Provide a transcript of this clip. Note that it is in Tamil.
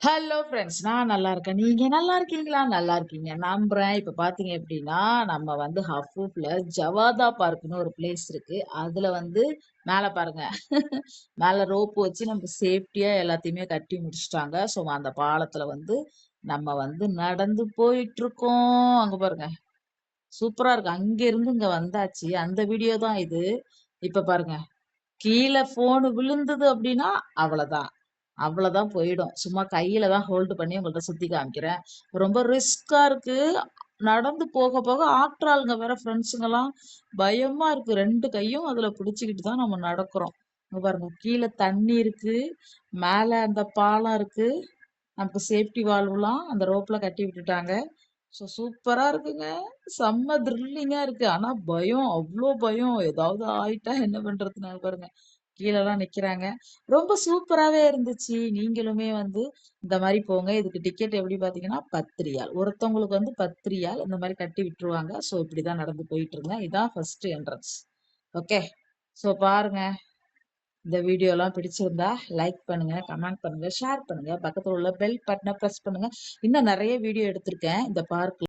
ஹலோ ஃப்ரெண்ட்ஸ், நான் நல்லா இருக்கேன். நீங்க நல்லா இருக்கீங்களா? நல்லா இருக்கீங்க நம்புறேன். இப்ப பாத்தீங்க அப்படின்னா, நம்ம வந்து ஹஃபூப்ல ஜவாதா பார்க்ன்னு ஒரு பிளேஸ் இருக்கு. அதுல வந்து மேல பாருங்க. மேல ரோப் வச்சு நம்ம சேஃப்டியா எல்லாத்தையுமே கட்டி முடிச்சுட்டாங்க. ஸோ அந்த பாலத்துல வந்து நம்ம வந்து நடந்து போயிட்டு இருக்கோம். அங்க பாருங்க. சூப்பரா இருக்கு. அங்க இருந்து இங்க வந்தாச்சு. அந்த வீடியோ தான் இது. இப்ப பாருங்க. கீழ ஃபோனு விழுந்தது அப்படின்னா அவ்வளதான். அவ்வளதான் போயிடும். சும்மா கையில தான் ஹோல்டு பண்ணி உங்கள்ட்ட சுத்தி காமிக்கிறேன். ரொம்ப ரிஸ்கா இருக்கு. நடந்து போக போக ஆட்றாளுங்க வேற ஃப்ரெண்ட்ஸுங்கலாம். பயமா இருக்கு. 2 கையும் அதுல பிடிச்சுக்கிட்டு தான் நம்ம நடக்குறோம். இங்க பாருங்க. கீழ தண்ணி இருக்கு. மேல அந்த பாலம் இருக்கு. நமக்கு சேஃப்டி வால்வுலாம் அந்த ரோப்ல கட்டி விட்டுட்டாங்க. ஸோ சூப்பரா இருக்குங்க. செம்ம த்ரில்லிங்கா இருக்கு. ஆனா பயம், அவ்ளோ பயம். ஏதாவது ஆயிட்டா என்ன பண்றதுன்னு பாருங்க. கீழலாம் நிக்கிறாங்க. ரொம்ப சூப்பராவே இருந்துச்சு. நீங்களுமே வந்து இந்த மாரி போங்க. இதுக்கு டிக்கெட் எப்படி பார்த்தீங்கன்னா, 10 ரியால். ஒருத்தவங்களுக்கு வந்து 10 ரியால் இந்த மாரி கட்டி விட்டுருவாங்க. ஸோ இப்படிதான் நடந்து போயிட்டு இருந்தேன். இதான் ஃபர்ஸ்ட் என்ட்ரன்ஸ். ஓகே. ஸோ பாருங்க. இந்த வீடியோலாம் பிடிச்சிருந்தா லைக் பண்ணுங்க, கமெண்ட் பண்ணுங்க, ஷேர் பண்ணுங்க. பக்கத்துல உள்ள பெல் பட்டன பிரஸ் பண்ணுங்க. இன்னும் நெறைய வீடியோ எடுத்திருக்கேன் இந்த பார்க்ல.